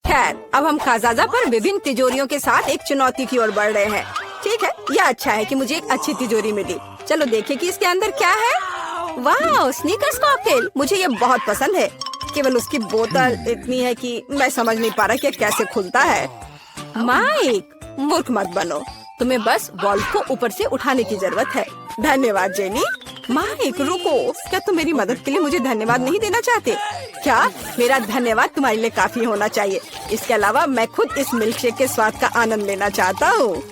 खैर, अब हम खाजाजा पर विभिन्न तिजोरियों के साथ एक चुनौती की ओर बढ़ रहे हैं। ठीक है, यह अच्छा है कि मुझे एक अच्छी तिजोरी मिली। चलो देखें कि इसके अंदर क्या है। वाह, स्नीकर्स कॉकटेल, मुझे ये बहुत पसंद है। केवल उसकी बोतल इतनी है कि मैं समझ नहीं पा रहा कि कैसे खुलता है। माइक, मूर्ख मत बनो, तुम्हें बस वॉल्व को ऊपर से उठाने की जरूरत है। धन्यवाद जेनी। माइक रुको, क्या तुम मेरी मदद के लिए मुझे धन्यवाद नहीं देना चाहते? क्या मेरा धन्यवाद तुम्हारे लिए काफी होना चाहिए। इसके अलावा मैं खुद इस मिल्कशेक के स्वाद का आनंद लेना चाहता हूँ।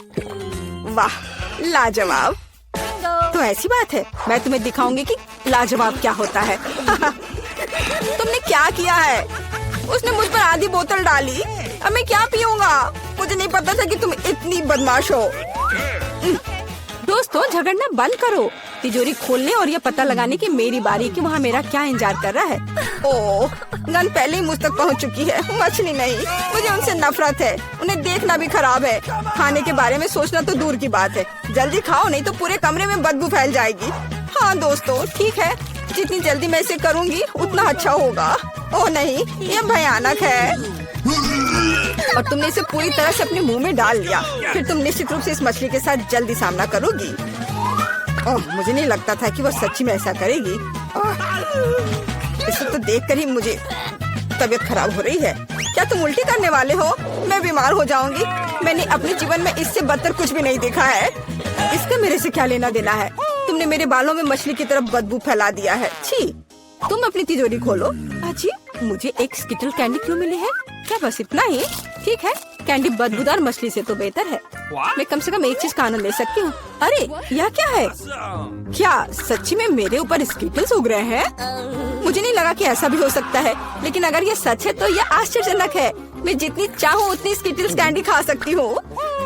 वाह, लाजवाब। तो ऐसी बात है, मैं तुम्हें दिखाऊंगी कि लाजवाब क्या होता है। तुमने क्या किया है? उसने मुझ पर आधी बोतल डाली। अब मैं क्या पीऊंगा? मुझे नहीं पता था कि तुम इतनी बदमाश हो। दोस्तों, झगड़ना बंद करो। तिजोरी खोलने और ये पता लगाने की मेरी बारी कि वहाँ मेरा क्या इंतजार कर रहा है। ओह, गन पहले ही मुझ तक पहुँच चुकी है। मछली नहीं, मुझे उनसे नफरत है। उन्हें देखना भी खराब है। खाने के बारे में सोचना तो दूर की बात है। जल्दी खाओ, नहीं तो पूरे कमरे में बदबू फैल जाएगी। हाँ दोस्तों, ठीक है, जितनी जल्दी मैं इसे करूँगी उतना अच्छा होगा। ओह नहीं, ये भयानक है। और तुमने इसे पूरी तरह से अपने मुंह में डाल लिया। फिर तुम निश्चित रूप से इस मछली के साथ जल्दी सामना करोगी। ओह, मुझे नहीं लगता था कि वो सच्ची में ऐसा करेगी। इसे तो देखकर ही मुझे तबीयत खराब हो रही है। क्या तुम उल्टी करने वाले हो? मैं बीमार हो जाऊंगी। मैंने अपने जीवन में इससे बदतर कुछ भी नहीं देखा है। इसका मेरे से क्या लेना देना है? तुमने मेरे बालों में मछली की तरफ बदबू फैला दिया है। छी, तुम अपनी तिजोरी खोलो। अजी, मुझे एक स्किटल कैंडी क्यों मिली है? क्या बस इतना ही? ठीक है, कैंडी बदबूदार मछली से तो बेहतर है। मैं कम से कम एक चीज का आनंद ले सकती हूँ। अरे, यह क्या है? क्या सच्ची में मेरे ऊपर स्किटल्स उग रहे हैं? मुझे नहीं लगा कि ऐसा भी हो सकता है, लेकिन अगर ये सच है तो यह आश्चर्यजनक है। मैं जितनी चाहूँ उतनी स्किटल्स कैंडी खा सकती हूँ।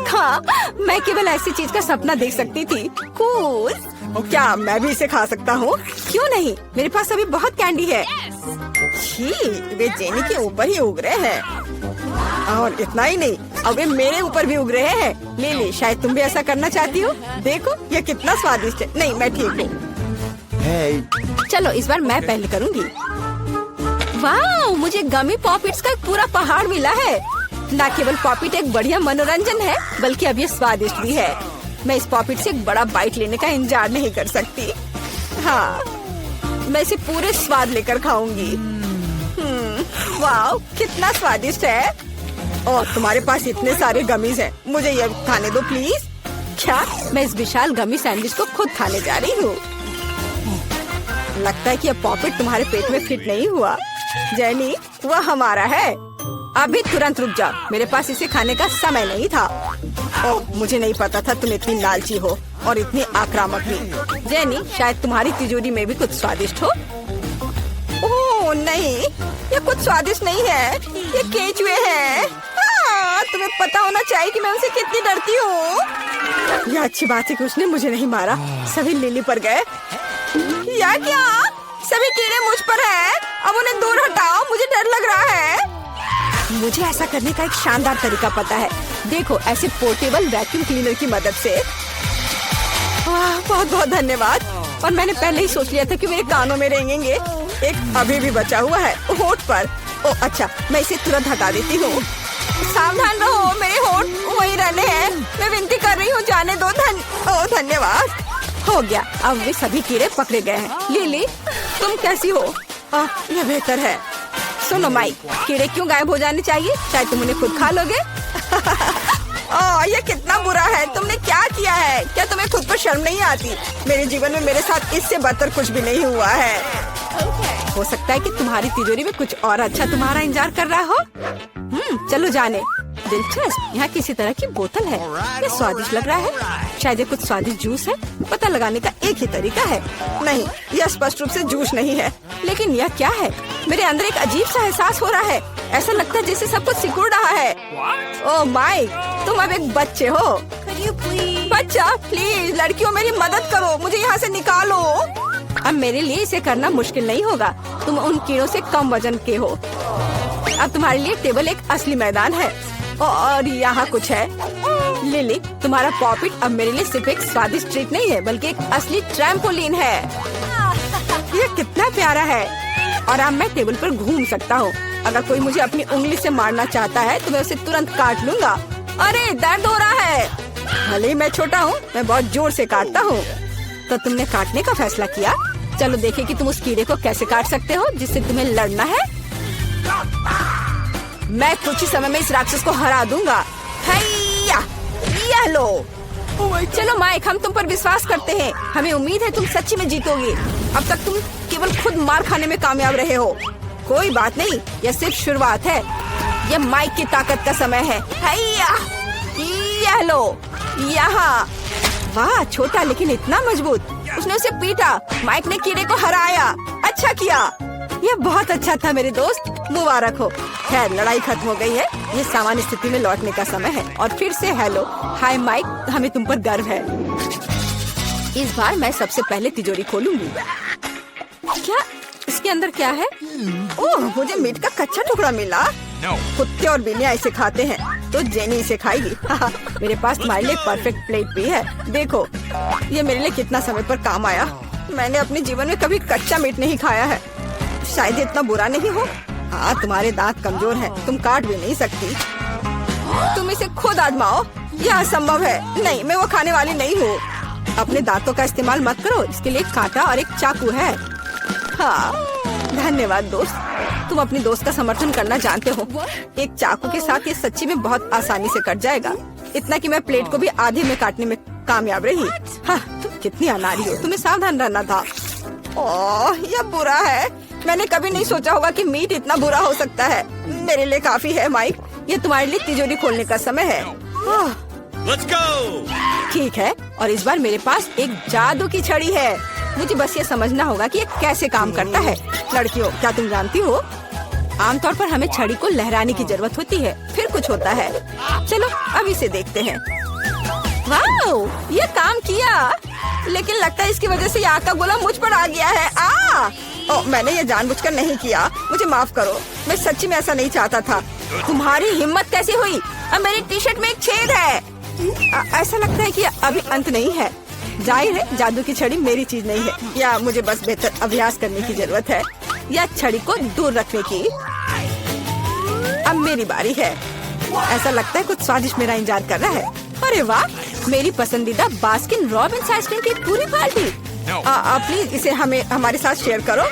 हाँ, मैं केवल ऐसी चीज का सपना देख सकती थी। कूल। क्या मैं भी इसे खा सकता हूँ? क्यों नहीं, मेरे पास अभी बहुत कैंडी है। छी, वे जेनी के ऊपर ही उग रहे हैं। और इतना ही नहीं, अब वे मेरे ऊपर भी उग रहे हैं। ले ले, शायद तुम भी ऐसा करना चाहती हो। देखो ये कितना स्वादिष्ट है। नहीं, मैं ठीक हूँ। चलो इस बार मैं पहले करूँगी। वाह, मुझे गमी पॉपिट्स का एक पूरा पहाड़ मिला है। न केवल पॉपिट एक बढ़िया मनोरंजन है, बल्कि अब ये स्वादिष्ट भी है। मैं इस पॉपिट से एक बड़ा बाइट लेने का इंतजार नहीं कर सकती। हाँ, मैं इसे पूरे स्वाद लेकर खाऊंगी। वाह, कितना स्वादिष्ट है। और तुम्हारे पास इतने सारे गमीज हैं, मुझे ये खाने दो प्लीज। क्या मैं इस विशाल गमी सैंडविच को खुद खाने जा रही हूँ? लगता है कि अब पॉपिट तुम्हारे पेट में फिट नहीं हुआ। जेनी, वह हमारा है। अभी तुरंत रुक जाओ, मेरे पास इसे खाने का समय नहीं था। ओह, मुझे नहीं पता था तुम इतनी लालची हो और इतनी आक्रामक भी। जेनी, शायद तुम्हारी तिजोरी में भी कुछ स्वादिष्ट हो। ओह नहीं, ये कुछ स्वादिष्ट नहीं है, ये केचुए हैं। तुम्हें पता होना चाहिए कि मैं उनसे कितनी डरती हूँ। यह अच्छी बात है कि उसने मुझे नहीं मारा। सभी लिली पर गए। या क्या? सभी कीड़े मुझ पर हैं। अब उन्हें दूर हटाओ, मुझे डर लग रहा है। मुझे ऐसा करने का एक शानदार तरीका पता है। देखो, ऐसे पोर्टेबल वैक्यूम क्लीनर की मदद से। बहुत बहुत धन्यवाद। और मैंने पहले ही सोच लिया था कि मेरे कानों में रेंगेंगे। एक अभी भी बचा हुआ है होठ पर। ओह अच्छा, मैं इसे तुरंत हटा देती हूँ। सावधान रहो, मेरे होठ वही रहने हैं। मैं विनती कर रही हूँ, जाने दो। धन्यवाद। हो गया, अब वे सभी कीड़े पकड़े गए हैं। लिली, तुम कैसी हो? यह बेहतर है। सुनो माइक, कीड़े क्यों गायब हो जाने चाहिए? शायद तुम उन्हें खुद खा लोगे। ये कितना बुरा है। तुमने क्या किया है? क्या तुम्हें खुद पर शर्म नहीं आती? मेरे जीवन में मेरे साथ इससे बदतर कुछ भी नहीं हुआ है। हो सकता है कि तुम्हारी तिजोरी में कुछ और अच्छा तुम्हारा इंतजार कर रहा हो। चलो जाने। दिलचस्प, यहाँ किसी तरह की बोतल है। ये स्वादिष्ट लग रहा है। शायद ये कुछ स्वादिष्ट जूस है। पता लगाने का एक ही तरीका है। नहीं, यह स्पष्ट रूप से जूस नहीं है। लेकिन यह क्या है? मेरे अंदर एक अजीब सा एहसास हो रहा है। ऐसा लगता है जैसे सब कुछ सिकुड़ रहा है। ओह माइक, तुम अब एक बच्चे हो। बच्चा, प्लीज लड़कियों मेरी मदद करो, मुझे यहाँ से निकालो। अब मेरे लिए इसे करना मुश्किल नहीं होगा। तुम उन कीड़ों से कम वजन के हो। अब तुम्हारे लिए टेबल एक असली मैदान है। और यहाँ कुछ है। लिली, तुम्हारा पॉपिट अब मेरे लिए सिर्फ एक स्वादिष्ट ट्रीट नहीं है, बल्कि एक असली ट्रैम्पोलिन है। ये कितना प्यारा है। और अब मैं टेबल पर घूम सकता हूँ। अगर कोई मुझे अपनी उंगली से मारना चाहता है तो मैं उसे तुरंत काट लूंगा। अरे दर्द हो रहा है। भले ही मैं छोटा हूँ, मैं बहुत जोर से काटता हूँ। तो तुमने काटने का फैसला किया? चलो देखें कि तुम उस कीड़े को कैसे काट सकते हो जिससे तुम्हें लड़ना है। मैं कुछ ही समय में इस राक्षस को हरा दूंगा। हैया, ये लो। चलो माइक, हम तुम पर विश्वास करते हैं। हमें उम्मीद है तुम सच्ची में जीतोगे। अब तक तुम केवल खुद मार खाने में कामयाब रहे हो। कोई बात नहीं, यह सिर्फ शुरुआत है। यह माइक की ताकत का समय है। हैया, ये लो, यहाँ। वाह, छोटा लेकिन इतना मजबूत। उसने उसे पीटा। माइक ने कीड़े को हराया। अच्छा किया। यह बहुत अच्छा था मेरे दोस्त, मुबारक हो। खैर, लड़ाई खत्म हो गई है। ये सामान्य स्थिति में लौटने का समय है। और फिर से हेलो, हाय माइक, हमें तुम पर गर्व है। इस बार मैं सबसे पहले तिजोरी खोलूंगी। क्या इसके अंदर क्या है? ओह, मुझे मीट का कच्चा टुकड़ा मिला। कुत्ते और बिल्लियाँ इसे खाते हैं, तो जेनी इसे खाएगी। मेरे पास तुम्हारे लिए परफेक्ट प्लेट भी है। देखो, ये मेरे लिए कितना समय पर काम आया। मैंने अपने जीवन में कभी कच्चा मीट नहीं खाया है। शायद इतना बुरा नहीं हो। हाँ, तुम्हारे दांत कमजोर हैं, तुम काट भी नहीं सकती। तुम इसे खुद आजमाओ। यह असंभव है। नहीं, मैं वो खाने वाली नहीं हूँ। अपने दांतों का इस्तेमाल मत करो। इसके लिए एक कांटा और एक चाकू है। हाँ, धन्यवाद दोस्त। तुम अपने दोस्त का समर्थन करना जानते हो। एक चाकू के साथ ये सच्ची में बहुत आसानी से कट जाएगा। इतना कि मैं प्लेट को भी आधे में काटने में कामयाब रही। हाँ, तुम कितनी अनाड़ी हो। तुम्हें सावधान रहना था। ओह, यह बुरा है। मैंने कभी नहीं सोचा होगा कि मीट इतना बुरा हो सकता है। मेरे लिए काफी है माइक। ये तुम्हारे लिए तिजोरी खोलने का समय है। Let's go! ठीक है, और इस बार मेरे पास एक जादू की छड़ी है। मुझे बस ये समझना होगा कि ये कैसे काम करता है। लड़कियों, क्या तुम जानती हो, आमतौर पर हमें छड़ी को लहराने की जरूरत होती है, फिर कुछ होता है। चलो अब इसे देखते हैं। वाह, ये काम किया। लेकिन लगता है इसकी वजह से आग का गोला मुझ पर आ गया है। ओह, मैंने ये जानबूझकर नहीं किया। मुझे माफ करो। मैं सच्ची में ऐसा नहीं चाहता था। तुम्हारी हिम्मत कैसे हुई? अब मेरी टी शर्ट में एक छेद है। ऐसा लगता है कि अभी अंत नहीं है। जाहिर है जादू की छड़ी मेरी चीज नहीं है, या मुझे बस बेहतर अभ्यास करने की जरूरत है, या छड़ी को दूर रखने की। अब मेरी बारी है। ऐसा लगता है कुछ स्वादिष्ट मेरा इंतजार कर रहा है। अरे वाह, मेरी पसंदीदा बास्किन रॉबिन्स आइसक्रीम की पूरी पार्टी। प्लीज इसे हमें हमारे साथ शेयर करो।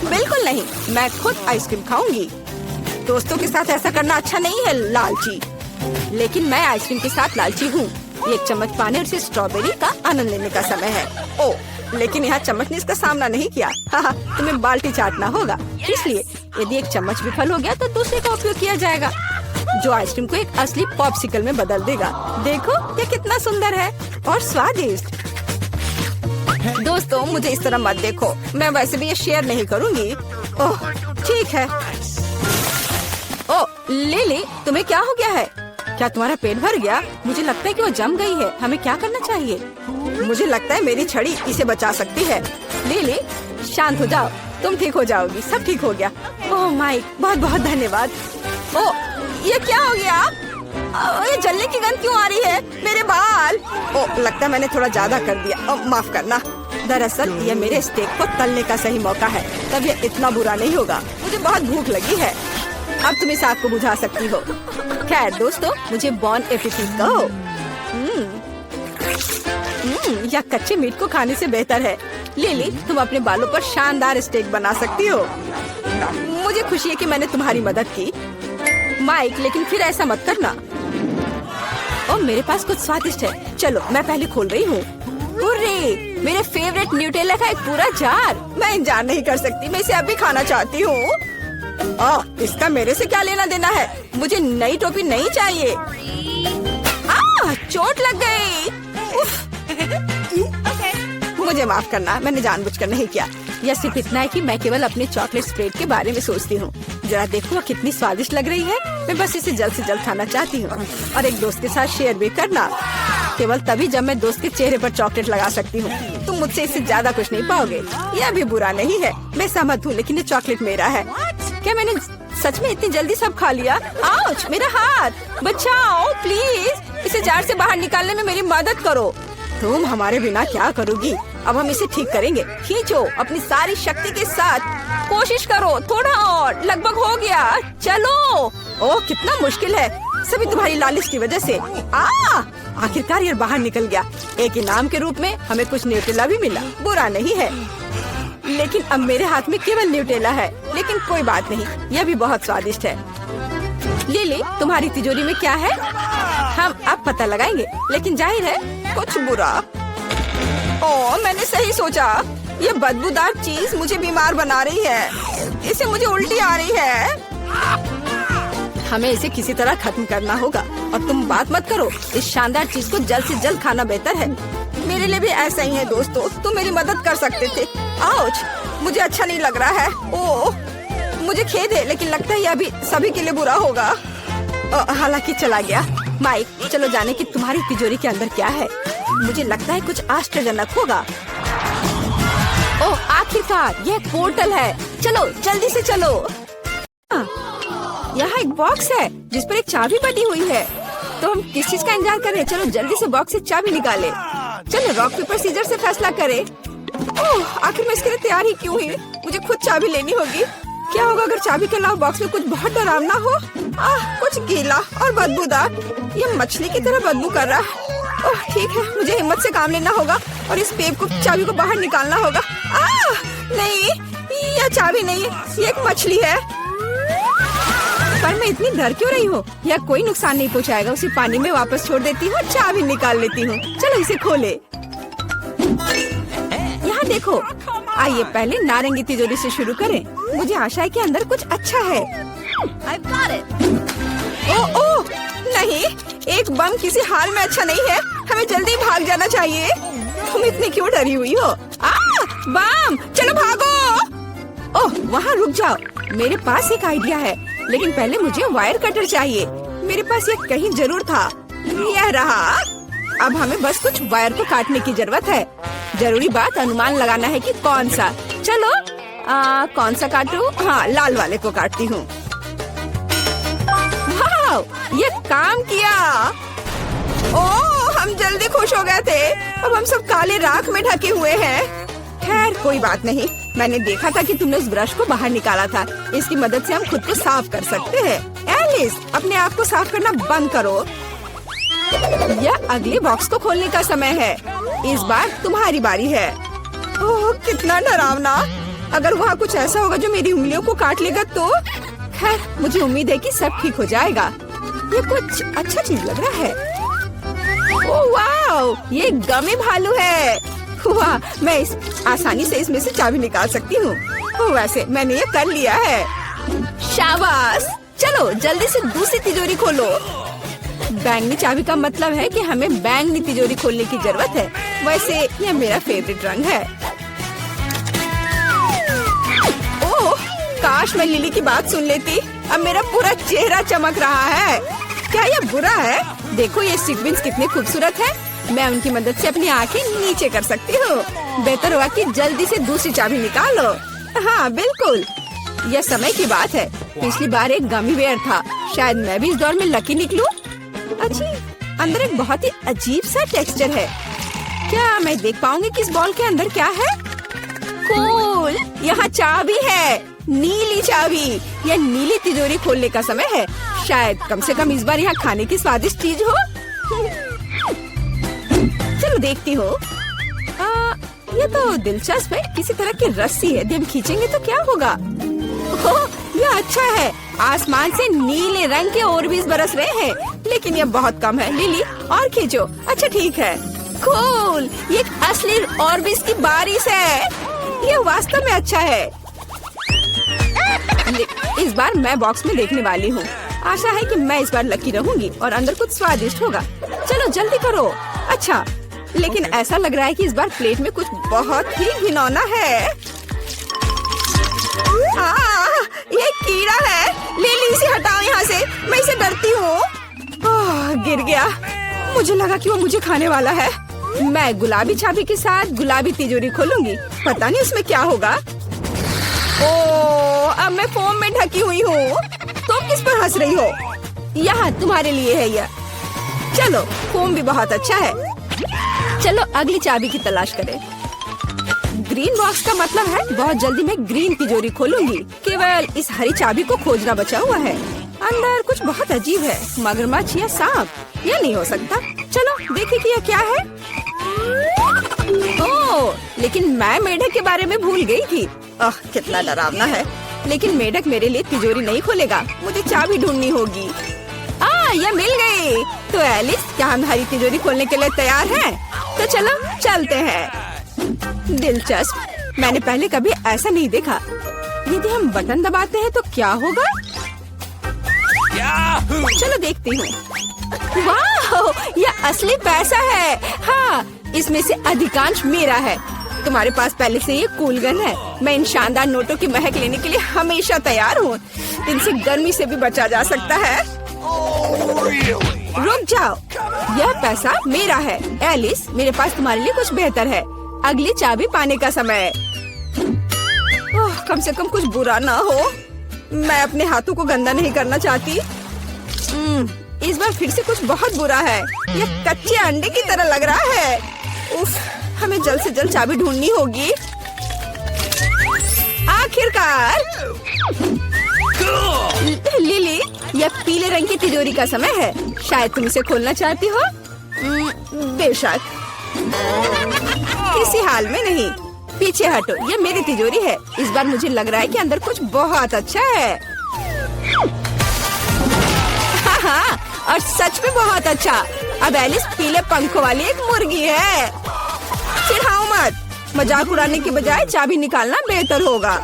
बिल्कुल नहीं, मैं खुद आइसक्रीम खाऊंगी। दोस्तों के साथ ऐसा करना अच्छा नहीं है, लालची। लेकिन मैं आइसक्रीम के साथ लालची हूँ। एक चम्मच पाने और इसे स्ट्रॉबेरी का आनंद लेने का समय है। ओह, लेकिन यहाँ चम्मच ने इसका सामना नहीं किया। हाँ, तुम्हें बाल्टी चाटना होगा। इसलिए यदि एक चम्मच विफल हो गया तो दूसरे का उपयोग किया जाएगा, जो आइसक्रीम को एक असली पॉप्सिकल में बदल देगा। देखो, ये कितना सुंदर है और स्वादिष्ट। दोस्तों, मुझे इस तरह मत देखो। मैं वैसे भी ये शेयर नहीं करूँगी। ओह, ठीक है। ओह, लिली, तुम्हें क्या हो गया है? क्या तुम्हारा पेट भर गया? मुझे लगता है कि वो जम गई है। हमें क्या करना चाहिए? मुझे लगता है मेरी छड़ी इसे बचा सकती है। लिली, शांत हो जाओ, तुम ठीक हो जाओगी। सब ठीक हो गया। ओह माइक, बहुत बहुत धन्यवाद। ओह, ये क्या हो गया? ये जलने की गंध क्यों आ रही है? मेरे बाल। ओह, लगता है मैंने थोड़ा ज्यादा कर दिया। माफ करना। दरअसल ये मेरे स्टेक को तलने का सही मौका है, तब ये इतना बुरा नहीं होगा। मुझे बहुत भूख लगी है। अब तुम इस आग को बुझा सकती हो। खैर दोस्तों, मुझे बॉन एपिटाइजर कहो। यह कच्चे मीट को खाने से बेहतर है। लिली, तुम अपने बालों पर शानदार स्टेक बना सकती हो। मुझे खुशी है कि मैंने तुम्हारी मदद की माइक, लेकिन फिर ऐसा मत करना। और मेरे पास कुछ स्वादिष्ट है। चलो, मैं पहले खोल रही हूँ। मेरे फेवरेट न्यूटेला का एक पूरा जार। मैं इंतजार नहीं कर सकती, मैं इसे अभी खाना चाहती हूँ। इसका मेरे से क्या लेना देना है? मुझे नई टोपी नहीं चाहिए। चोट लग गई। मुझे माफ करना, मैंने जानबूझकर नहीं किया। यह सिर्फ इतना है कि मैं केवल अपने चॉकलेट स्प्रेड के बारे में सोचती हूँ। जरा देखो, वो कितनी स्वादिष्ट लग रही है। मैं बस इसे जल्द से जल्द खाना चाहती हूँ और एक दोस्त के साथ शेयर भी करना। केवल तभी जब मैं दोस्त के चेहरे पर चॉकलेट लगा सकती हूँ। तुम मुझसे इससे ज्यादा कुछ नहीं पाओगे। यह भी बुरा नहीं है, मैं सहमत हूँ, लेकिन ये चॉकलेट मेरा है। क्या मैंने सच में इतनी जल्दी सब खा लिया? आउच, मेरा हाथ, बचाओ प्लीज। इसे जार से बाहर निकालने में मेरी मदद करो। तुम हमारे बिना क्या करोगी? अब हम इसे ठीक करेंगे। खींचो अपनी सारी शक्ति के साथ। कोशिश करो, थोड़ा और, लगभग हो गया। चलो। ओह, कितना मुश्किल है, सभी तुम्हारी लालिश की वजह से। आखिरकार ये बाहर निकल गया। एक इनाम के रूप में हमें कुछ न्यूटेला भी मिला, बुरा नहीं है। लेकिन अब मेरे हाथ में केवल न्यूटेला है, लेकिन कोई बात नहीं, यह भी बहुत स्वादिष्ट है। लिली, तुम्हारी तिजोरी में क्या है? हम अब पता लगाएंगे, लेकिन जाहिर है कुछ बुरा। ओह, मैंने सही सोचा, ये बदबूदार चीज मुझे बीमार बना रही है। इससे मुझे उल्टी आ रही है। हमें इसे किसी तरह खत्म करना होगा। और तुम बात मत करो, इस शानदार चीज को जल्द से जल्द खाना बेहतर है। मेरे लिए भी ऐसा ही है दोस्तों, तुम मेरी मदद कर सकते थे। आउच, मुझे अच्छा नहीं लग रहा है। ओह, मुझे खेद है, लेकिन लगता है यह अभी सभी के लिए बुरा होगा। हालांकि चला गया। माइक, चलो जाने कि तुम्हारी तिजोरी के अंदर क्या है। मुझे लगता है कुछ आश्चर्यजनक होगा। ओह, आखिरकार यह एक पोर्टल है। चलो जल्दी से चलो। यहाँ एक बॉक्स है जिस पर एक चाबी बनी हुई है। तो हम किस चीज का इंतजार कर रहे हैं? चलो जल्दी से बॉक्स से चाबी निकाले। चलो रॉक पेपर सीजर से फैसला करें। ओह, आखिर मैं इसके लिए तैयार ही क्यों हुई? मुझे खुद चाबी लेनी होगी। क्या होगा अगर चाबी के अलावा बॉक्स में कुछ बहुत डरावना हो? कुछ गीला और बदबूदार। ये मछली की तरह बदबू कर रहा है। ओह, ठीक है, मुझे हिम्मत से काम लेना होगा और इस पेप को चाबी को बाहर निकालना होगा। नहीं, यह चाबी नहीं है, ये एक मछली है। पर मैं इतनी डर क्यों रही हूँ? यह कोई नुकसान नहीं पहुँचाएगा। उसे पानी में वापस छोड़ देती हूँ, चाबी निकाल लेती हूँ। चलो इसे खोले। यहाँ देखो, आइए पहले नारंगी तिजोरी से शुरू करें। मुझे आशा है कि अंदर कुछ अच्छा है। ओह, नहीं, एक बम किसी हाल में अच्छा नहीं है। हमें जल्दी भाग जाना चाहिए। तुम इतनी क्यों डरी हुई हो? बम, चलो भागो। ओह, वहाँ रुक जाओ, मेरे पास एक आइडिया है, लेकिन पहले मुझे वायर कटर चाहिए। मेरे पास ये कहीं जरूर था। यह रहा। अब हमें बस कुछ वायर को काटने की जरूरत है। जरूरी बात अनुमान लगाना है कि कौन सा। चलो, कौन सा काटूं? हाँ, लाल वाले को काटती हूँ। वाह, ये काम किया। ओह, हम जल्दी खुश हो गए थे। अब हम सब काले राख में ढके हुए हैं। खैर कोई बात नहीं, मैंने देखा था कि तुमने उस ब्रश को बाहर निकाला था। इसकी मदद से हम खुद को साफ कर सकते हैं। एलिस, अपने आप को साफ करना बंद करो। यह अगले बॉक्स को खोलने का समय है। इस बार तुम्हारी बारी है। ओह, कितना डरावना। अगर वहाँ कुछ ऐसा होगा जो मेरी उंगलियों को काट लेगा तो? खैर, मुझे उम्मीद है कि सब ठीक हो जाएगा। ये कुछ अच्छा चीज लग रहा है। ओह वाह, ये गमी भालू है। वाह, मैं आसानी से इसमें से चाबी निकाल सकती हूँ। वैसे मैंने ये कर लिया है। शाबाश। चलो जल्दी से दूसरी तिजोरी खोलो। बैंगनी चाबी का मतलब है कि हमें बैंगनी तिजोरी खोलने की जरूरत है। वैसे यह मेरा फेवरेट रंग है। ओह, काश मैं लिली की बात सुन लेती। अब मेरा पूरा चेहरा चमक रहा है। क्या यह बुरा है? देखो ये सीक्वेंस कितने खूबसूरत है। मैं उनकी मदद से अपनी आंखें नीचे कर सकती हूँ। बेहतर होगा कि जल्दी से दूसरी चाबी निकालो। हाँ बिल्कुल, यह समय की बात है। पिछली बार एक गमी बेयर था, शायद मैं भी इस दौर में लकी निकलूं। अच्छी, अंदर एक बहुत ही अजीब सा टेक्सचर है। क्या मैं देख पाऊंगी कि इस बॉल के अंदर क्या है? कूल, यहाँ चाबी है, नीली चाबी। यह नीली तिजोरी खोलने का समय है। शायद कम से कम इस बार यहाँ खाने की स्वादिष्ट चीज हो। चलो देखती हूँ। ये तो दिलचस्प है। किसी तरह की रस्सी है, यदि हम खींचेंगे तो क्या होगा? ओह, यह अच्छा है। आसमान से नीले रंग के ऑर्बिस बरस रहे हैं, लेकिन यह बहुत कम है। लिली, और खींचो। अच्छा ठीक है। कूल, ये एक असली ऑर्बिस की बारिश है। यह वास्तव में अच्छा है। इस बार मैं बॉक्स में देखने वाली हूँ। आशा है कि मैं इस बार लकी रहूंगी और अंदर कुछ स्वादिष्ट होगा। चलो जल्दी करो। अच्छा, लेकिन ऐसा लग रहा है कि इस बार प्लेट में कुछ बहुत ही घिनौना है। ये कीड़ा है। लिली, इसे हटाओ यहाँ से, मैं इसे डरती हूँ। गिर गया। मुझे लगा कि वो मुझे खाने वाला है। मैं गुलाबी चाबी के साथ गुलाबी तिजोरी खोलूंगी। पता नहीं उसमें क्या होगा। ओह, अब मैं फोम में ढकी हुई हूँ। तुम किस पर हंस रही हो? यहाँ तुम्हारे लिए है यह। चलो, फोम भी बहुत अच्छा है। चलो अगली चाबी की तलाश करें। ग्रीन बॉक्स का मतलब है बहुत जल्दी मैं ग्रीन तिजोरी खोलूंगी। केवल इस हरी चाबी को खोजना बचा हुआ है। अंदर कुछ बहुत अजीब है, मगरमच्छ या सांप। यह नहीं हो सकता। चलो देखें कि यह क्या है। ओह, लेकिन मैं मेढक के बारे में भूल गई थी। कितना डरावना है। लेकिन मेढक मेरे लिए तिजोरी नहीं खोलेगा, मुझे चाबी ढूंढनी होगी। यह मिल गई। तो एलिस, क्या हम हरी तिजोरी खोलने के लिए तैयार हैं? तो चलो चलते हैं। दिलचस्प, मैंने पहले कभी ऐसा नहीं देखा। यदि हम बटन दबाते हैं तो क्या होगा? चलो देखती हूँ। वाह, यह असली पैसा है। हाँ, इसमें से अधिकांश मेरा है। तुम्हारे पास पहले से ये कूल गन है। मैं इन शानदार नोटों की महक लेने के लिए हमेशा तैयार हूँ। इनसे गर्मी से भी बचा जा सकता है। रुक जाओ, यह पैसा मेरा है। एलिस, मेरे पास तुम्हारे लिए कुछ बेहतर है। अगली चाबी पाने का समय। कम से कम कुछ बुरा ना हो। मैं अपने हाथों को गंदा नहीं करना चाहती। इस बार फिर से कुछ बहुत बुरा है। यह कच्चे अंडे की तरह लग रहा है। उफ, हमें जल्द से जल्द चाबी ढूंढनी होगी। आखिरकार। लिली, यह पीले रंग की तिजोरी का समय है। शायद तुम इसे खोलना चाहती हो। बेशक। किसी हाल में नहीं। पीछे हटो, यह मेरी तिजोरी है। इस बार मुझे लग रहा है कि अंदर कुछ बहुत अच्छा है। हाँ, और सच में बहुत अच्छा। अब एलिस पीले पंखों वाली एक मुर्गी है। चिढ़ाओ मत। मजाक उड़ाने के बजाय चाबी निकालना बेहतर होगा।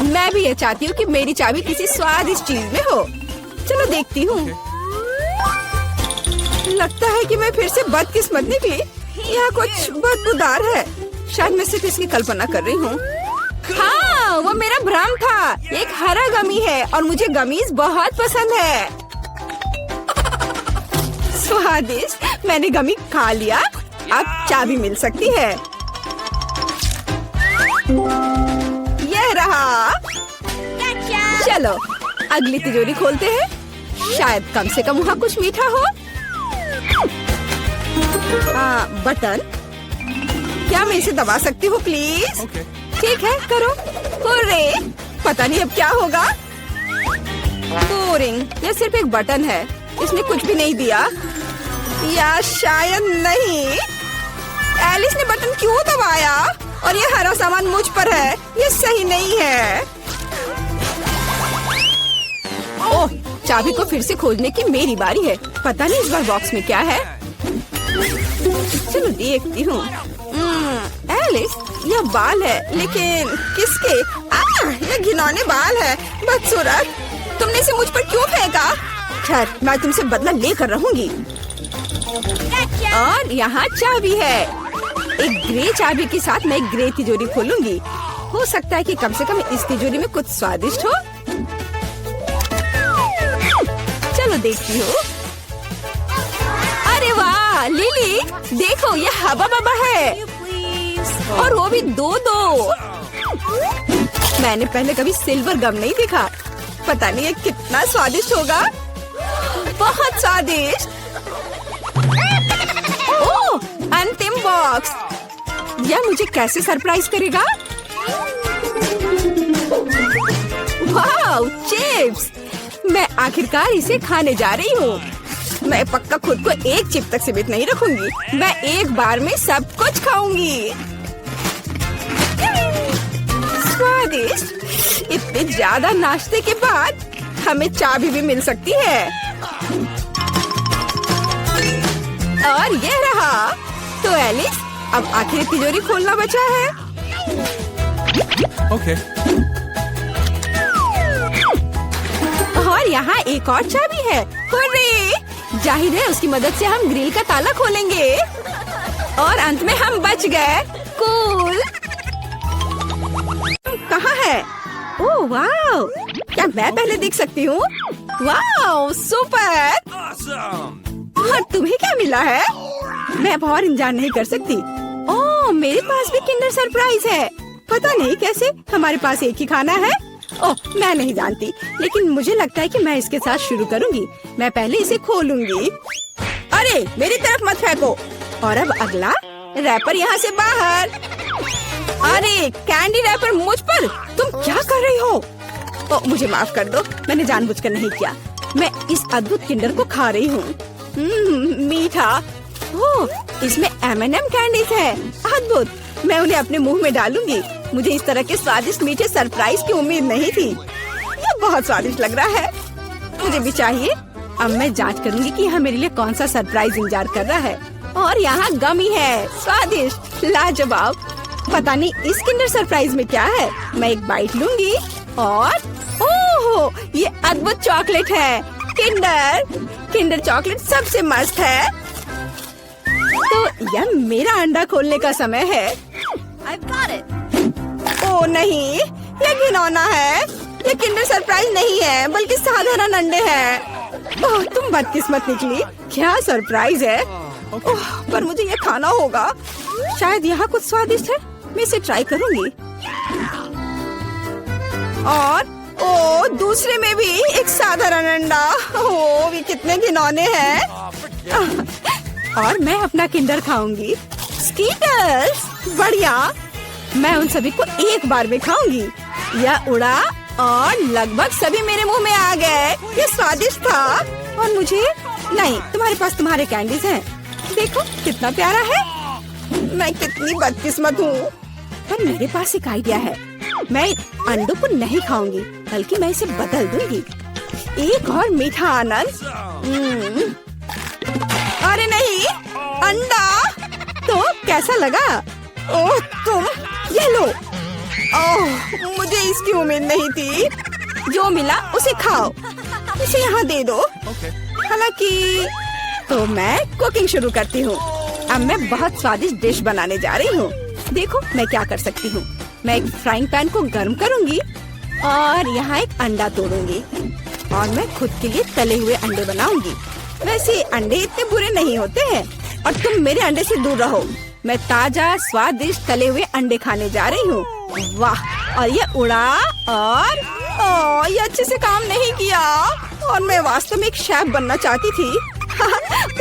मैं भी ये चाहती हूँ कि मेरी चाबी किसी स्वादिष्ट चीज में हो। चलो देखती हूँ। लगता है कि मैं फिर से बदकिस्मत निकली। यहाँ कुछ बदबूदार है। शायद मैं सिर्फ इसकी कल्पना कर रही हूँ। हाँ, वो मेरा भ्रम था। एक हरा गमी है और मुझे गमीज बहुत पसंद है। स्वादिष्ट। मैंने गमी खा लिया। अब चाबी मिल सकती है। यह रहा। चलो अगली तिजोरी खोलते हैं। शायद कम से कम वहाँ कुछ मीठा हो। बटन, क्या मैं इसे दबा सकती हूँ प्लीज? ठीक है, करो। हुर्रे! पता नहीं अब क्या होगा। बोरिंग। यह सिर्फ एक बटन है। इसने कुछ भी नहीं दिया। या शायद नहीं। एलिस ने बटन क्यों दबाया? और ये हरा सामान मुझ पर है। ये सही नहीं है। ओह, चाबी को फिर से खोजने की मेरी बारी है। पता नहीं इस बार बॉक्स में क्या है। चलो देखती हूँ। एलिस, यह बाल है, लेकिन किसके? यह घिनौने बाल है। बदसूरत, तुमने इसे मुझ पर क्यों फेंका? खैर, मैं तुमसे बदला लेकर रहूंगी। और यहाँ चाबी है। एक ग्रे चाबी के साथ मैं एक ग्रे तिजोरी खोलूंगी। हो सकता है कि कम से कम इस तिजोरी में कुछ स्वादिष्ट हो। चलो देखती हूँ। अरे वाह लिली, देखो ये हवा बबा है। और वो भी दो। मैंने पहले कभी सिल्वर गम नहीं देखा। पता नहीं ये कितना स्वादिष्ट होगा। बहुत स्वादिष्ट। ओह, अंतिम बॉक्स। यह मुझे कैसे सरप्राइज करेगा? वाह, चिप्स। मैं आखिरकार इसे खाने जा रही हूँ। मैं पक्का खुद को एक चिप तक सीमित नहीं रखूंगी। मैं एक बार में सब कुछ खाऊंगी। स्वादिष्ट। इतने ज्यादा नाश्ते के बाद हमें चाबी भी मिल सकती है। और ये रहा। तो एलिस, अब आखिरी तिजोरी खोलना बचा है। ओके। और यहाँ एक और चाबी है। हुर्रे! जाहिर है उसकी मदद से हम ग्रिल का ताला खोलेंगे। और अंत में हम बच गए। कूल। कहाँ है? ओह वाह! क्या मैं पहले देख सकती हूँ? वाह, सुपर! और तुम्हें क्या मिला है? मैं अब और इंतजार नहीं कर सकती। ओह, मेरे पास भी किंडर सरप्राइज है। पता नहीं कैसे हमारे पास एक ही खाना है। ओह, मैं नहीं जानती, लेकिन मुझे लगता है कि मैं इसके साथ शुरू करूंगी। मैं पहले इसे खोलूंगी। अरे, मेरी तरफ मत फेंको। और अब अगला रैपर यहाँ से बाहर। अरे कैंडी रैपर मुझ पर, तुम क्या कर रही हो? मुझे माफ कर दो, मैंने जानबूझकर नहीं किया। मैं इस अद्भुत किंडर को खा रही हूँ। मीठा। ओह, इसमें M&M कैंडीज है। अद्भुत, मैं उन्हें अपने मुंह में डालूंगी। मुझे इस तरह के स्वादिष्ट मीठे सरप्राइज की उम्मीद नहीं थी। ये बहुत स्वादिष्ट लग रहा है, मुझे भी चाहिए। अब मैं जांच करूंगी कि यहाँ मेरे लिए कौन सा सरप्राइज इंतजार कर रहा है। और यहाँ गमी है, स्वादिष्ट, लाजवाब। पता नहीं इस किंडर सरप्राइज में क्या है। मैं एक बाइट लूंगी और ओह, ये अद्भुत चॉकलेट है। किंडर चॉकलेट सबसे मस्त है। तो यह मेरा अंडा खोलने का समय है। I've got it. ओह नहीं, यह घिनौना है। ये किंडर सरप्राइज नहीं है, बल्कि साधारण अंडे हैं। ओह, तुम बदकिस्मत निकली। क्या सरप्राइज है? ओह, पर मुझे ये खाना होगा। शायद यहाँ कुछ स्वादिष्ट है, मैं इसे ट्राई करूंगी। और ओ, दूसरे में भी एक साधारण अंडा। ओ, ये कितने घिनौने हैं। और मैं अपना किंडर खाऊंगी। स्कीटर्स, बढ़िया। मैं उन सभी को एक बार में खाऊंगी। यह उड़ा और लगभग सभी मेरे मुंह में आ गए। ये स्वादिष्ट था। और मुझे नहीं, तुम्हारे पास तुम्हारे कैंडीज हैं। देखो कितना प्यारा है। मैं कितनी बदकिस्मत हूँ। पर मेरे पास एक आइडिया है। मैं अंडों को नहीं खाऊंगी, बल्कि मैं इसे बदल दूंगी। एक और मीठा आनंद। अरे नहीं, अंडा। तो कैसा लगा? ओह, तुम ये लो। ओह, मुझे इसकी उम्मीद नहीं थी। जो मिला उसे खाओ। इसे यहाँ दे दो। हालांकि तो मैं कुकिंग शुरू करती हूँ। अब मैं बहुत स्वादिष्ट डिश बनाने जा रही हूँ। देखो मैं क्या कर सकती हूँ। मैं एक फ्राइंग पैन को गर्म करूँगी और यहाँ एक अंडा तोड़ूंगी और मैं खुद के लिए तले हुए अंडे बनाऊंगी। वैसे अंडे इतने बुरे नहीं होते हैं और तुम मेरे अंडे से दूर रहो। मैं ताजा स्वादिष्ट तले हुए अंडे खाने जा रही हूँ। वाह, और ये उड़ा और ये अच्छे से काम नहीं किया। और मैं वास्तव में एक शेफ बनना चाहती थी।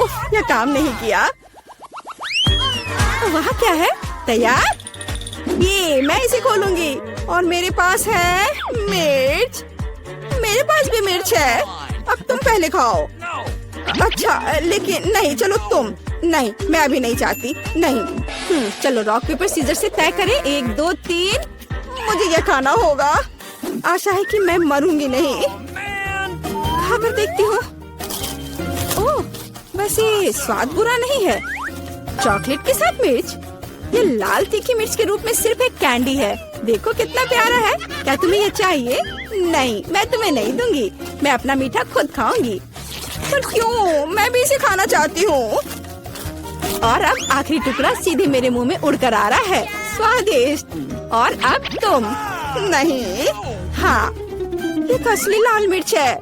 उफ, यह काम नहीं किया। वहाँ क्या है? तैयार? ये मैं इसे खोलूंगी और मेरे पास है मिर्च। मेरे पास भी मिर्च है। अब तुम पहले खाओ। अच्छा, लेकिन नहीं, चलो तुम। नहीं, मैं अभी नहीं चाहती। नहीं। चलो रॉक पेपर सीजर से तय करें। 1 2 3। मुझे यह खाना होगा। आशा है कि मैं मरूंगी नहीं। खाकर देखती हूँ। ओह, वैसे स्वाद बुरा नहीं है। चॉकलेट के साथ मिर्च। ये लाल तीखी मिर्च के रूप में सिर्फ एक कैंडी है। देखो कितना प्यारा है। क्या तुम्हें ये चाहिए? नहीं, मैं तुम्हें नहीं दूंगी। मैं अपना मीठा खुद खाऊंगी। पर क्यों? मैं भी इसे खाना चाहती हूँ। और अब आखिरी टुकड़ा सीधे मेरे मुंह में उड़कर आ रहा है। स्वादिष्ट। और अब तुम। नहीं। हाँ, ये असली लाल मिर्च है।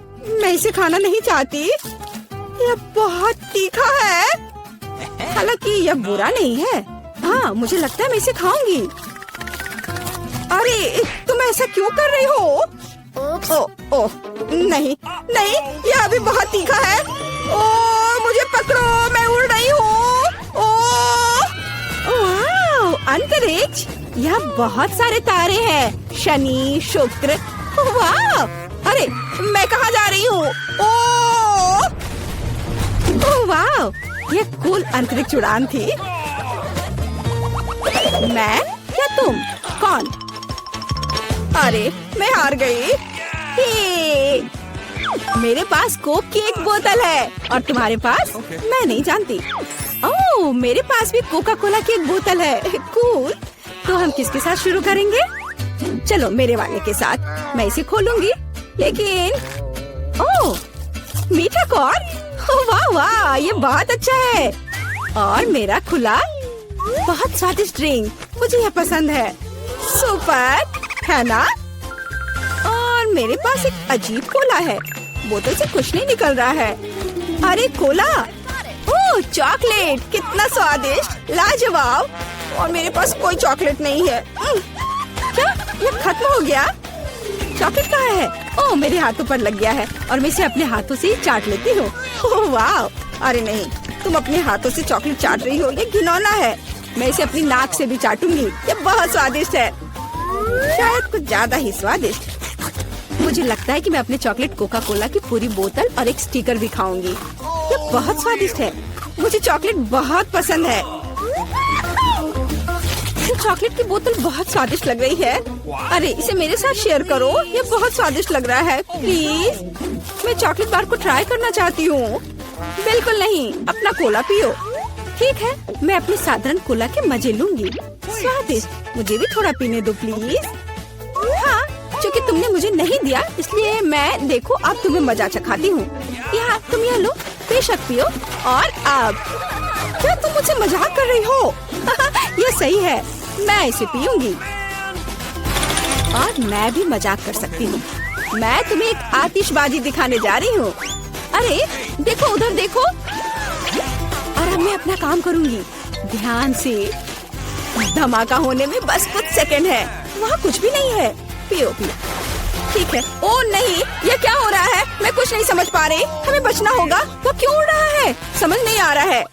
मैं इसे खाना नहीं चाहती। यह बहुत तीखा है। हालांकि यह बुरा नहीं है। हाँ, मुझे लगता है मैं इसे खाऊंगी। अरे तुम ऐसा क्यों कर रही हो? ओह, नहीं नहीं, यह अभी बहुत तीखा है। ओह, मुझे पकड़ो, मैं उड़ रही हूँ। ओह, अंतरिक्ष। यह बहुत सारे तारे हैं। शनि, शुक्र। वाह, अरे मैं कहाँ जा रही हूँ? ओह वाह, यह कूल अंतरिक्ष उड़ान थी। मैं या तुम? कौन? अरे मैं हार गई। मेरे पास कोक की एक बोतल है और तुम्हारे पास? मैं नहीं जानती। ओह, मेरे पास भी कोका कोला की एक बोतल है। कूल। तो हम किसके साथ शुरू करेंगे? चलो मेरे वाले के साथ। मैं इसे खोलूंगी। लेकिन ओह, मीठा कॉर्क। वाह वाह, ये बहुत अच्छा है। और मेरा खुला बहुत स्वादिष्ट ड्रिंक। मुझे यह पसंद है। सुपर है ना? और मेरे पास एक अजीब कोला है। बोतल से कुछ नहीं निकल रहा है। अरे कोला। ओह, चॉकलेट। कितना स्वादिष्ट, लाजवाब। और मेरे पास कोई चॉकलेट नहीं है। क्या ये खत्म हो गया? चॉकलेट कहाँ है? ओह, मेरे हाथों पर लग गया है और मैं इसे अपने हाथों से ही चाट लेती हूँ। ओह वाह। अरे नहीं, तुम अपने हाथों से चॉकलेट चाट रही हो। ये घिनौना है। मैं इसे अपनी नाक से भी चाटूंगी। ये बहुत स्वादिष्ट है, शायद कुछ ज्यादा ही स्वादिष्ट। मुझे लगता है कि मैं अपने चॉकलेट कोका कोला की पूरी बोतल और एक स्टिकर भी खाऊंगी। ये बहुत स्वादिष्ट है, मुझे चॉकलेट बहुत पसंद है। ये चॉकलेट की बोतल बहुत स्वादिष्ट लग रही है। अरे इसे मेरे साथ शेयर करो, ये बहुत स्वादिष्ट लग रहा है। प्लीज, मैं चॉकलेट बार को ट्राई करना चाहती हूँ। बिल्कुल नहीं, अपना कोला पियो। ठीक है, मैं अपनी साधारण कोला के मजे लूंगी। स्वादिष्ट, मुझे भी थोड़ा पीने दो प्लीज। हाँ, क्योंकि तुमने मुझे नहीं दिया इसलिए मैं देखो अब तुम्हें मजा चखाती हूँ। यहाँ तुम यह लो, बेशक पियो। और अब क्या तुम मुझसे मजाक कर रही हो? ये सही है, मैं इसे पीऊंगी। और मैं भी मजाक कर सकती हूँ। मैं तुम्हें एक आतिशबाजी दिखाने जा रही हूँ। अरे देखो, उधर देखो। और अब मैं अपना काम करूँगी ध्यान से। धमाका होने में बस कुछ सेकंड है। वहाँ कुछ भी नहीं है। पियो पियो। ठीक है। ओ नहीं, ये क्या हो रहा है? मैं कुछ नहीं समझ पा रही। हमें बचना होगा। वो क्यों उड़ रहा है? समझ नहीं आ रहा है।